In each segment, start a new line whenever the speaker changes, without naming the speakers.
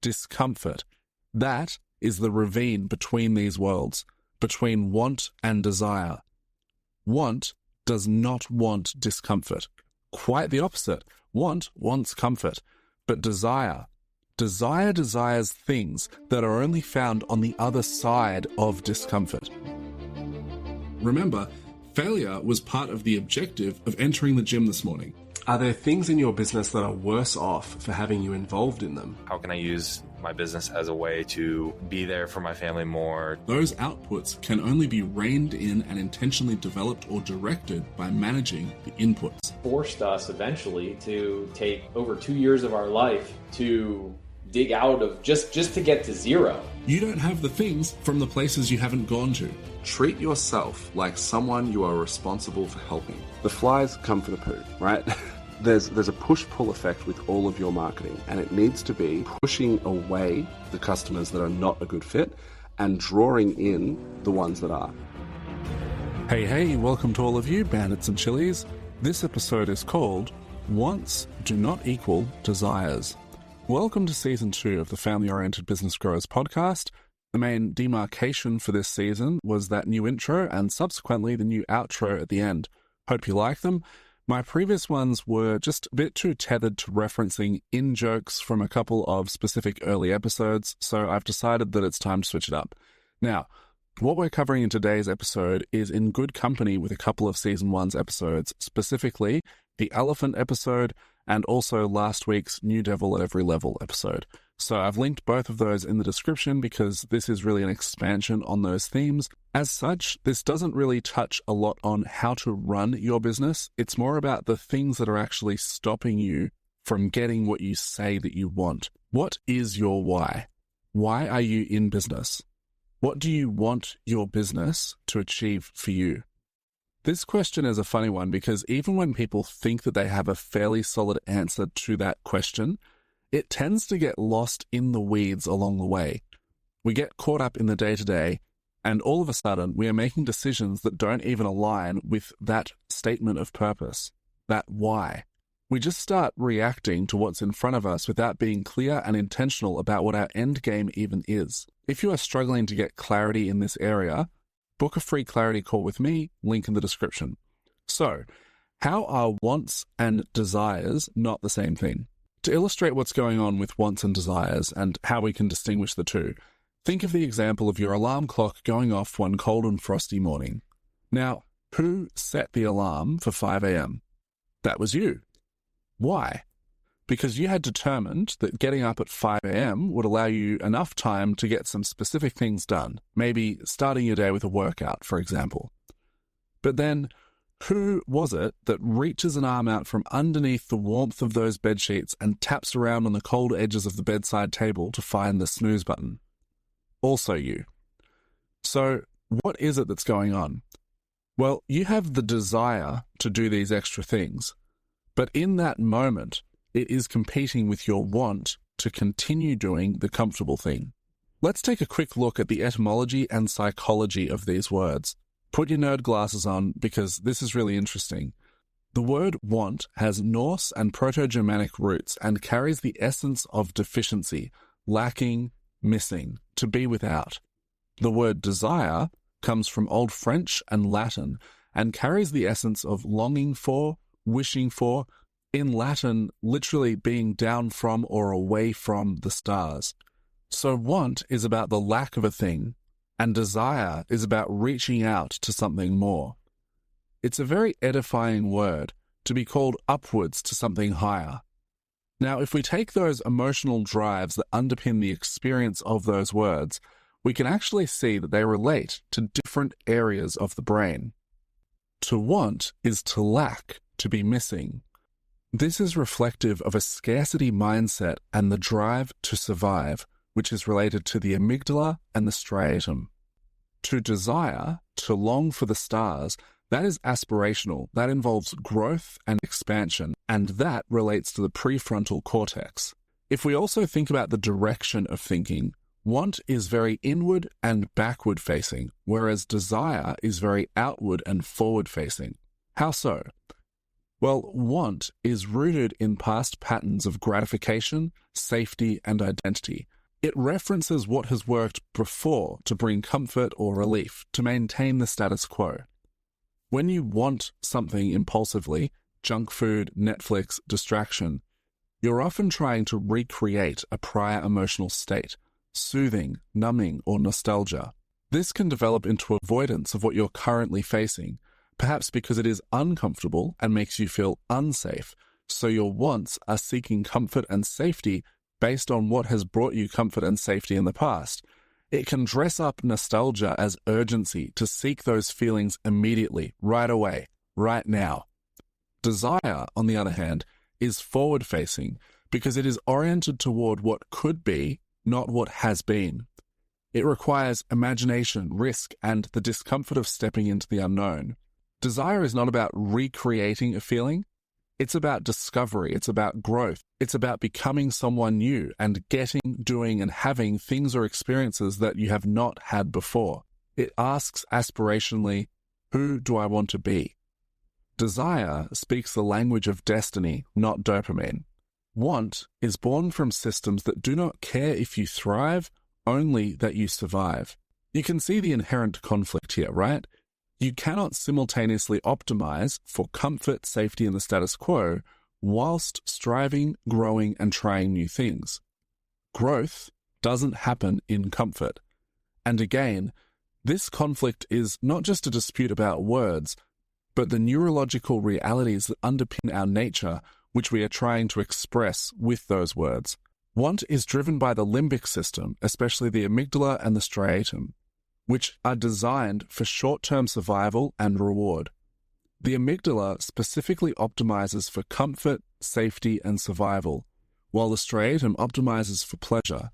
discomfort. That is the ravine between these worlds, between want and desire. Want does not want discomfort. Quite the opposite. Want wants comfort. But desire desires things that are only found on the other side of discomfort. Remember, failure was part of the objective of entering the gym this morning.
Are there things in your business that are worse off for having you involved in them?
How can I use my business as a way to be there for my family more?
Those outputs can only be reined in and intentionally developed or directed by managing the inputs.
Forced us eventually to take over 2 years of our life to dig out of just to get to zero.
You don't have the things from the places you haven't gone to.
Treat yourself like someone you are responsible for helping. The flies come for the poo, right? There's a push-pull effect with all of your marketing, and it needs to be pushing away the customers that are not a good fit and drawing in the ones that are.
Hey, welcome to all of you, bandits and chilies. This episode is called Wants Do Not Equal Desires. Welcome to Season 2 of the Family-Oriented Business Growers podcast. The main demarcation for this season was that new intro and subsequently the new outro at the end. Hope you like them. My previous ones were just a bit too tethered to referencing in-jokes from a couple of specific early episodes, so I've decided that it's time to switch it up. Now, what we're covering in today's episode is in good company with a couple of Season 1's episodes, specifically the Elephant episode and also last week's New Devil at Every Level episode. So I've linked both of those in the description because this is really an expansion on those themes. As such, this doesn't really touch a lot on how to run your business. It's more about the things that are actually stopping you from getting what you say that you want. What is your why? Why are you in business? What do you want your business to achieve for you? This question is a funny one because even when people think that they have a fairly solid answer to that question, it tends to get lost in the weeds along the way. We get caught up in the day-to-day, and all of a sudden we are making decisions that don't even align with that statement of purpose, that why. We just start reacting to what's in front of us without being clear and intentional about what our end game even is. If you are struggling to get clarity in this area, book a free clarity call with me, link in the description. So, how are wants and desires not the same thing? To illustrate what's going on with wants and desires and how we can distinguish the two, think of the example of your alarm clock going off one cold and frosty morning. Now, who set the alarm for 5 a.m.? That was you. Why? Because you had determined that getting up at 5 a.m. would allow you enough time to get some specific things done, maybe starting your day with a workout, for example. But then, who was it that reaches an arm out from underneath the warmth of those bedsheets and taps around on the cold edges of the bedside table to find the snooze button? Also you. So, what is it that's going on? Well, you have the desire to do these extra things, but in that moment, it is competing with your want to continue doing the comfortable thing. Let's take a quick look at the etymology and psychology of these words. Put your nerd glasses on because this is really interesting. The word want has Norse and Proto-Germanic roots and carries the essence of deficiency, lacking, missing, to be without. The word desire comes from Old French and Latin and carries the essence of longing for, wishing for, in Latin literally being down from or away from the stars. So want is about the lack of a thing, and desire is about reaching out to something more. It's a very edifying word to be called upwards to something higher. Now, if we take those emotional drives that underpin the experience of those words, we can actually see that they relate to different areas of the brain. To want is to lack, to be missing. This is reflective of a scarcity mindset and the drive to survive, which is related to the amygdala and the striatum. To desire, to long for the stars, that is aspirational. That involves growth and expansion, and that relates to the prefrontal cortex. If we also think about the direction of thinking, want is very inward and backward facing, whereas desire is very outward and forward facing. How so? Well, want is rooted in past patterns of gratification, safety, and identity. It references what has worked before to bring comfort or relief, to maintain the status quo. When you want something impulsively, junk food, Netflix, distraction, you're often trying to recreate a prior emotional state, soothing, numbing, or nostalgia. This can develop into avoidance of what you're currently facing, perhaps because it is uncomfortable and makes you feel unsafe, so your wants are seeking comfort and safety based on what has brought you comfort and safety in the past. It can dress up nostalgia as urgency to seek those feelings immediately, right away, right now. Desire, on the other hand, is forward-facing because it is oriented toward what could be, not what has been. It requires imagination, risk, and the discomfort of stepping into the unknown. Desire is not about recreating a feeling. It's about discovery. It's about growth. It's about becoming someone new and getting, doing, and having things or experiences that you have not had before. It asks aspirationally, who do I want to be? Desire speaks the language of destiny, not dopamine. Want is born from systems that do not care if you thrive, only that you survive. You can see the inherent conflict here, right? You cannot simultaneously optimize for comfort, safety, and the status quo whilst striving, growing, and trying new things. Growth doesn't happen in comfort. And again, this conflict is not just a dispute about words, but the neurological realities that underpin our nature, which we are trying to express with those words. Want is driven by the limbic system, especially the amygdala and the striatum, which are designed for short-term survival and reward. The amygdala specifically optimizes for comfort, safety, and survival, while the striatum optimizes for pleasure.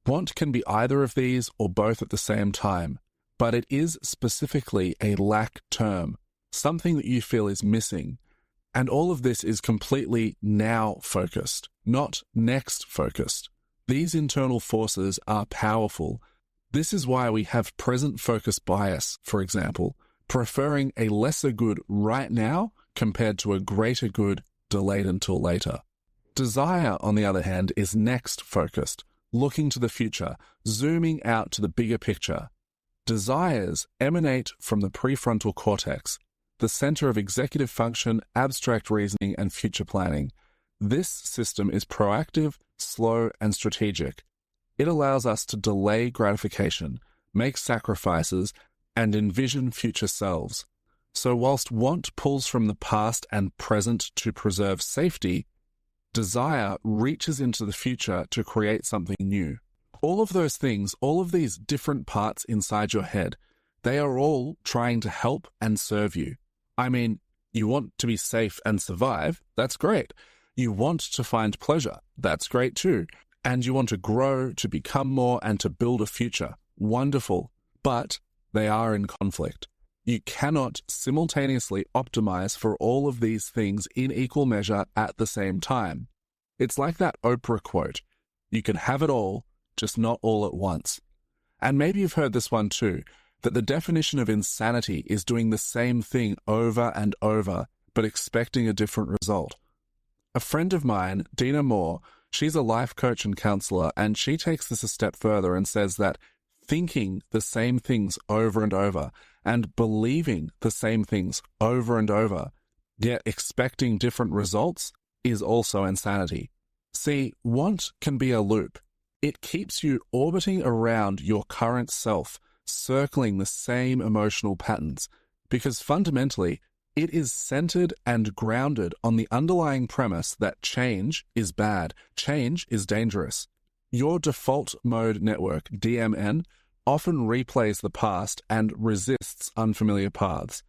Want can be either of these or both at the same time, but it is specifically a lack term, something that you feel is missing. And all of this is completely now-focused, not next-focused. These internal forces are powerful. This is why we have present focus bias, for example, preferring a lesser good right now compared to a greater good delayed until later. Desire, on the other hand, is next-focused, looking to the future, zooming out to the bigger picture. Desires emanate from the prefrontal cortex, the center of executive function, abstract reasoning, and future planning. This system is proactive, slow, and strategic. It allows us to delay gratification, make sacrifices, and envision future selves. So whilst want pulls from the past and present to preserve safety, desire reaches into the future to create something new. All of those things, all of these different parts inside your head, they are all trying to help and serve you. I mean, you want to be safe and survive, that's great. You want to find pleasure, that's great too. And you want to grow, to become more, and to build a future, wonderful. But they are in conflict. You cannot simultaneously optimize for all of these things in equal measure at the same time. It's like that Oprah quote, you can have it all, just not all at once. And maybe you've heard this one too, that the definition of insanity is doing the same thing over and over, but expecting a different result. A friend of mine, Dina Moore, she's a life coach and counselor, and she takes this a step further and says that thinking the same things over and over and believing the same things over and over, yet expecting different results, is also insanity. See, want can be a loop. It keeps you orbiting around your current self, circling the same emotional patterns, because fundamentally, it is centered and grounded on the underlying premise that change is bad, change is dangerous. Your default mode network, DMN, often replays the past and resists unfamiliar paths.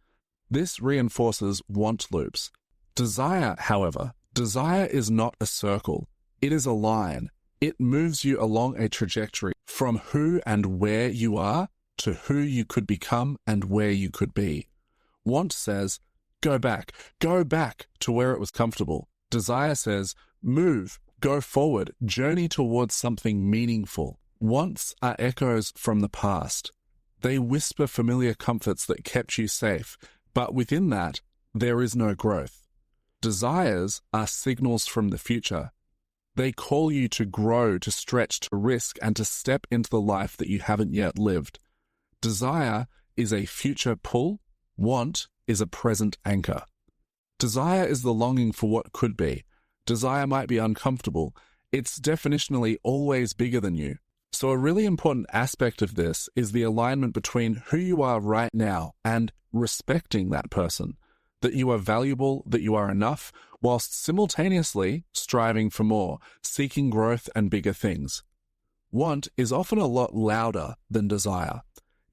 This reinforces want loops. Desire, however, desire is not a circle. It is a line. It moves you along a trajectory from who and where you are to who you could become and where you could be. Want says, go back to where it was comfortable. Desire says, move, go forward, journey towards something meaningful. Wants are echoes from the past. They whisper familiar comforts that kept you safe, but within that, there is no growth. Desires are signals from the future. They call you to grow, to stretch, to risk, and to step into the life that you haven't yet lived. Desire is a future pull. Want is a present anchor. Desire is the longing for what could be. Desire might be uncomfortable. It's definitionally always bigger than you. So a really important aspect of this is the alignment between who you are right now and respecting that person, that you are valuable, that you are enough, whilst simultaneously striving for more, seeking growth and bigger things. Want is often a lot louder than desire.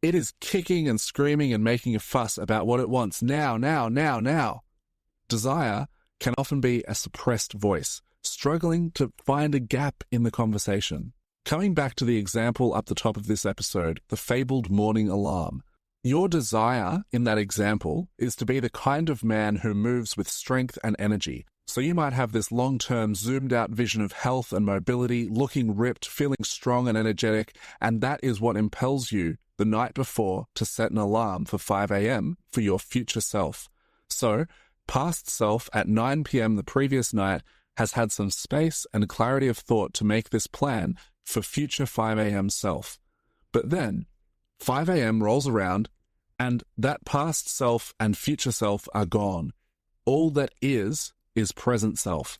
It is kicking and screaming and making a fuss about what it wants now. Desire can often be a suppressed voice, struggling to find a gap in the conversation. Coming back to the example up the top of this episode, the fabled morning alarm. Your desire in that example is to be the kind of man who moves with strength and energy. So you might have this long-term zoomed-out vision of health and mobility, looking ripped, feeling strong and energetic, and that is what impels you the night before to set an alarm for 5 a.m. for your future self. So, past self at 9 p.m. the previous night has had some space and clarity of thought to make this plan for future 5 a.m. self. But then, 5 a.m. rolls around, and that past self and future self are gone. All that is present self.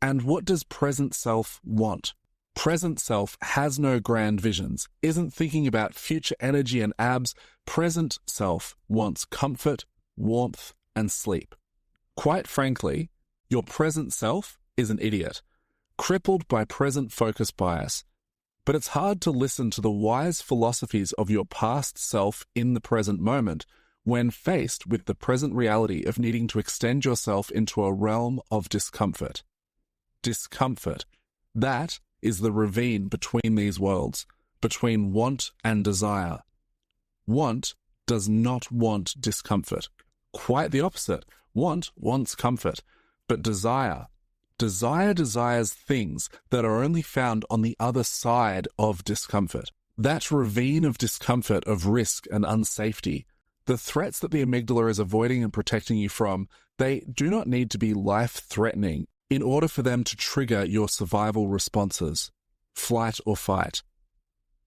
And what does present self want? Present self has no grand visions, isn't thinking about future energy and abs. Present self wants comfort, warmth, and sleep. Quite frankly, your present self is an idiot, crippled by present focus bias. But it's hard to listen to the wise philosophies of your past self in the present moment when faced with the present reality of needing to extend yourself into a realm of discomfort. Discomfort. That is the ravine between these worlds, between want and desire. Want does not want discomfort. Quite the opposite. Want wants comfort. But desire desires things that are only found on the other side of discomfort. That ravine of discomfort, of risk and unsafety, the threats that the amygdala is avoiding and protecting you from, they do not need to be life-threatening in order for them to trigger your survival responses, flight or fight.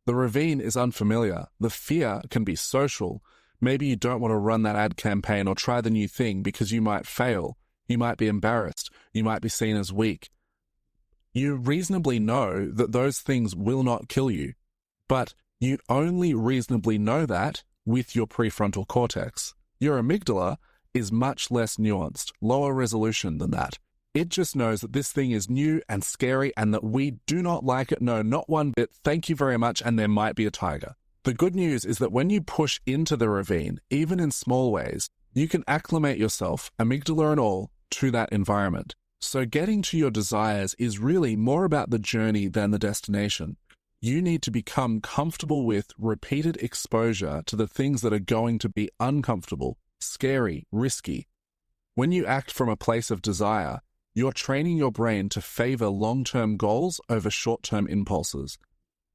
The ravine is unfamiliar. The fear can be social. Maybe you don't want to run that ad campaign or try the new thing because you might fail. You might be embarrassed. You might be seen as weak. You reasonably know that those things will not kill you, but you only reasonably know that with your prefrontal cortex. Your amygdala is much less nuanced, lower resolution than that. It just knows that this thing is new and scary and that we do not like it. No, not one bit. Thank you very much, and there might be a tiger. The good news is that when you push into the ravine, even in small ways, you can acclimate yourself, amygdala and all, to that environment. So getting to your desires is really more about the journey than the destination. You need to become comfortable with repeated exposure to the things that are going to be uncomfortable, scary, risky. When you act from a place of desire, you're training your brain to favor long-term goals over short-term impulses.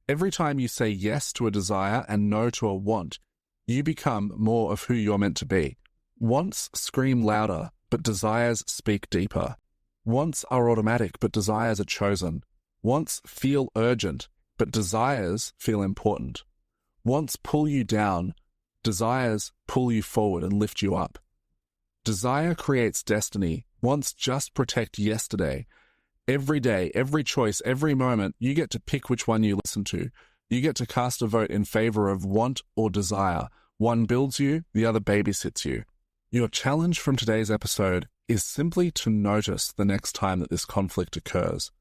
Every time you say yes to a desire and no to a want, you become more of who you're meant to be. Wants scream louder, but desires speak deeper. Wants are automatic, but desires are chosen. Wants feel urgent, but desires feel important. Wants pull you down, desires pull you forward and lift you up. Desire creates destiny. Wants just protect yesterday. Every day, every choice, every moment, you get to pick which one you listen to. You get to cast a vote in favor of want or desire. One builds you, the other babysits you. Your challenge from today's episode is simply to notice the next time that this conflict occurs.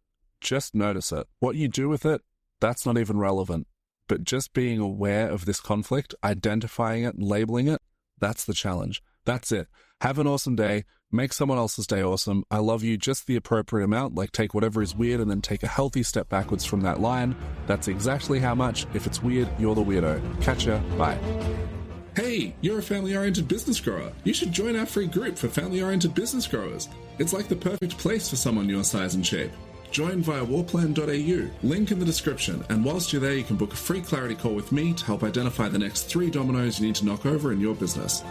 Just notice it. What you do with it, that's not even relevant. But just being aware of this conflict, identifying it, labeling it, that's the challenge. That's it. Have an awesome day. Make someone else's day awesome. I love you just the appropriate amount, like take whatever is weird and then take a healthy step backwards from that line. That's exactly how much. If it's weird, you're the weirdo. Catch ya. Bye.
Hey, you're a family-oriented business grower. You should join our free group for family-oriented business growers. It's like the perfect place for someone your size and shape. Join via warplan.au, link in the description, and whilst you're there you can book a free clarity call with me to help identify the next 3 dominoes you need to knock over in your business.